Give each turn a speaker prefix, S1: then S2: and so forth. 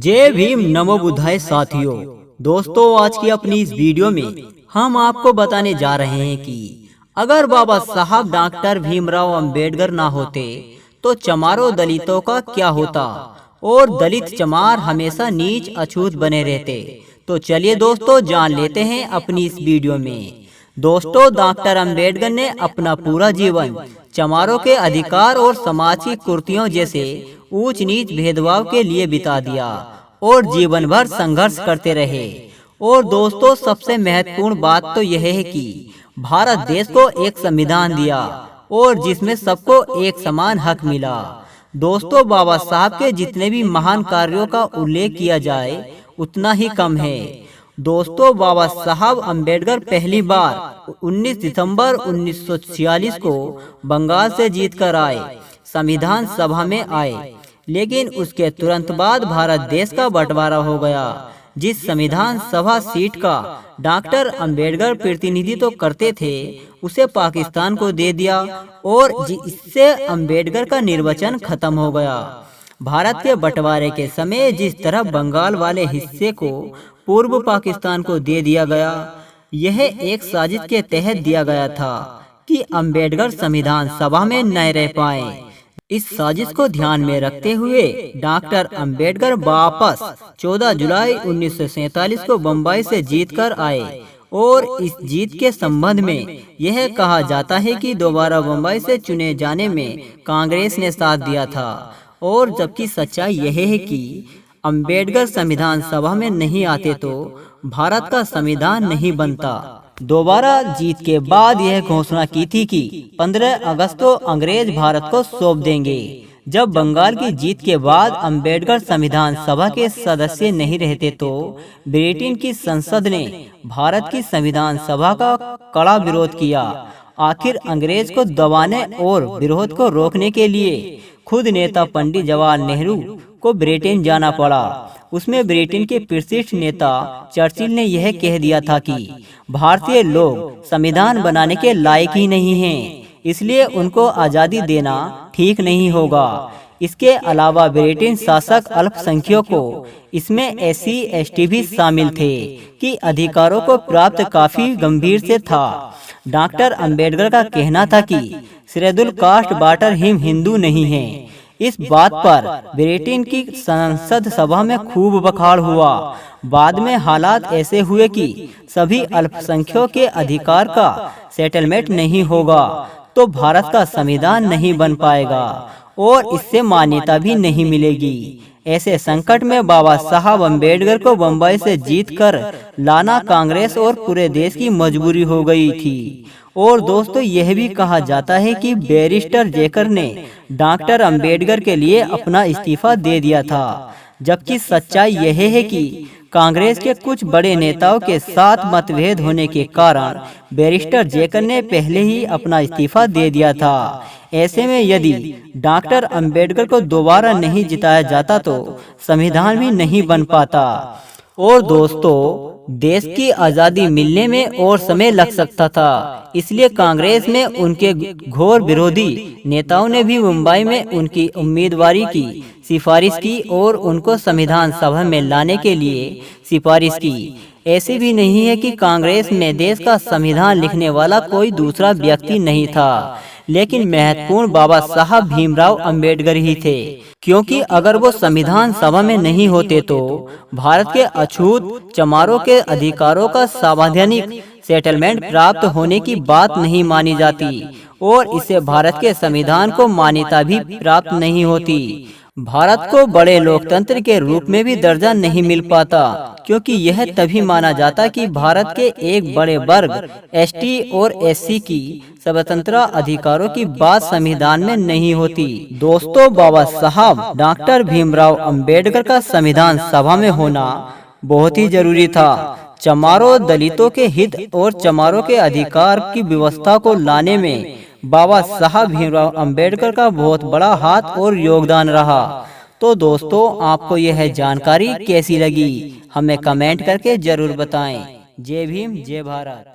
S1: जय भीम नमो बुद्धाय साथियों। दोस्तों, आज की अपनी इस वीडियो में हम आपको बताने जा रहे हैं कि अगर बाबा साहब डॉक्टर भीमराव अंबेडकर ना होते तो चमारों दलितों का क्या होता और दलित चमार हमेशा नीच अछूत बने रहते। तो चलिए दोस्तों, जान लेते हैं अपनी इस वीडियो में। दोस्तों, डॉक्टर अंबेडकर ने अपना पूरा जीवन चमारों के अधिकार और समाज की कुर्तियों जैसे ऊंच नीच भेदभाव के लिए बिता दिया और जीवन भर संघर्ष करते रहे। और दोस्तों, सबसे महत्वपूर्ण बात तो यह है कि भारत देश को एक संविधान दिया और जिसमें सबको एक समान हक मिला। दोस्तों, बाबा साहब के जितने भी महान कार्यों का उल्लेख किया जाए उतना ही कम है। दोस्तों, बाबा साहब अंबेडकर पहली बार 19 दिसंबर 1946 को बंगाल से जीतकर आए, संविधान सभा में आए। लेकिन उसके तुरंत बाद भारत देश का बंटवारा हो गया। जिस संविधान सभा सीट का डॉक्टर अंबेडकर प्रतिनिधित्व करते थे उसे पाकिस्तान को दे दिया और इससे अंबेडकर का निर्वाचन खत्म हो गया। भारत के बंटवारे के समय जिस तरह बंगाल वाले हिस्से को पूर्व पाकिस्तान को दे दिया गया, यह एक साजिश के तहत दिया गया था कि अंबेडकर संविधान सभा में न रह पाए। इस साजिश को ध्यान में रखते हुए डॉक्टर अंबेडकर वापस 14 जुलाई 1947 को बम्बई से जीतकर आए और इस जीत के संबंध में यह कहा जाता है कि दोबारा बम्बई से चुने जाने में कांग्रेस ने साथ दिया था। और जबकि सच्चाई यह है कि अंबेडकर संविधान सभा में नहीं आते तो भारत का संविधान नहीं बनता। दोबारा जीत के बाद यह घोषणा की थी कि 15 अगस्त को अंग्रेज भारत को सौंप देंगे। जब बंगाल की जीत के बाद अंबेडकर संविधान सभा के सदस्य नहीं रहते तो ब्रिटेन की संसद ने भारत की संविधान सभा का कड़ा विरोध किया। आखिर अंग्रेज को दबाने और विरोध को रोकने के लिए खुद नेता पंडित जवाहरलाल नेहरू को ब्रिटेन जाना पड़ा। उसमें ब्रिटेन के प्रतिष्ठित नेता चर्चिल ने यह कह दिया था कि भारतीय लोग संविधान बनाने के लायक ही नहीं हैं, इसलिए उनको आज़ादी देना ठीक नहीं होगा। इसके अलावा ब्रिटेन शासक अल्पसंख्यकों, इसमें एससी एसटी भी शामिल थे, कि अधिकारों को प्राप्त काफी गंभीर से था। डॉक्टर अंबेडकर का कहना था कि schedule caste water him Hindu नहीं है। इस बात पर ब्रिटेन की संसद सभा में खूब बखाड़ हुआ। बाद में हालात ऐसे हुए कि सभी अल्पसंख्यकों के अधिकार का सेटलमेंट नहीं होगा तो भारत का संविधान नहीं बन पाएगा और इससे मान्यता भी नहीं मिलेगी। ऐसे संकट में बाबा साहब अंबेडकर को बम्बई से जीतकर लाना कांग्रेस और पूरे देश की मजबूरी हो गई थी। और दोस्तों, यह भी कहा जाता है कि बैरिस्टर जेकर ने डॉक्टर अंबेडकर के लिए अपना इस्तीफा दे दिया था। जबकि सच्चाई यह है कि कांग्रेस के कुछ बड़े नेताओं के साथ मतभेद होने के कारण बैरिस्टर जेकर ने पहले ही अपना इस्तीफा दे दिया था। ऐसे में यदि डॉक्टर अंबेडकर को दोबारा नहीं जिताया जाता तो संविधान भी नहीं बन पाता और दोस्तों, देश की आज़ादी मिलने में और समय लग सकता था। इसलिए कांग्रेस में उनके घोर विरोधी नेताओं ने भी मुंबई में उनकी उम्मीदवारी की सिफारिश की और उनको संविधान सभा में लाने के लिए सिफारिश की। ऐसे भी नहीं है कि कांग्रेस में देश का संविधान लिखने वाला कोई दूसरा व्यक्ति नहीं था, लेकिन महत्वपूर्ण बाबा साहब भीमराव अंबेडकर ही थे, क्योंकि अगर वो संविधान सभा में नहीं होते तो भारत के अछूत चमारों के अधिकारों का संवैधानिक सेटलमेंट प्राप्त होने की बात नहीं मानी जाती और इससे भारत के संविधान को मान्यता भी प्राप्त नहीं होती। भारत को बड़े लोकतंत्र के रूप में भी दर्जा नहीं मिल पाता, क्योंकि यह तभी माना जाता कि भारत के एक बड़े वर्ग एसटी और एससी की स्वतंत्रता अधिकारों की बात संविधान में नहीं होती। दोस्तों, बाबा साहब डॉक्टर भीमराव अंबेडकर का संविधान सभा में होना बहुत ही जरूरी था। चमारों दलितों के हित और चमारों के अधिकार की व्यवस्था को लाने में बाबा साहब भीमराव अंबेडकर का बहुत बड़ा हाथ और योगदान रहा। तो दोस्तों, आपको यह जानकारी कैसी लगी हमें कमेंट करके जरूर बताएं। जय भीम, जय भारत।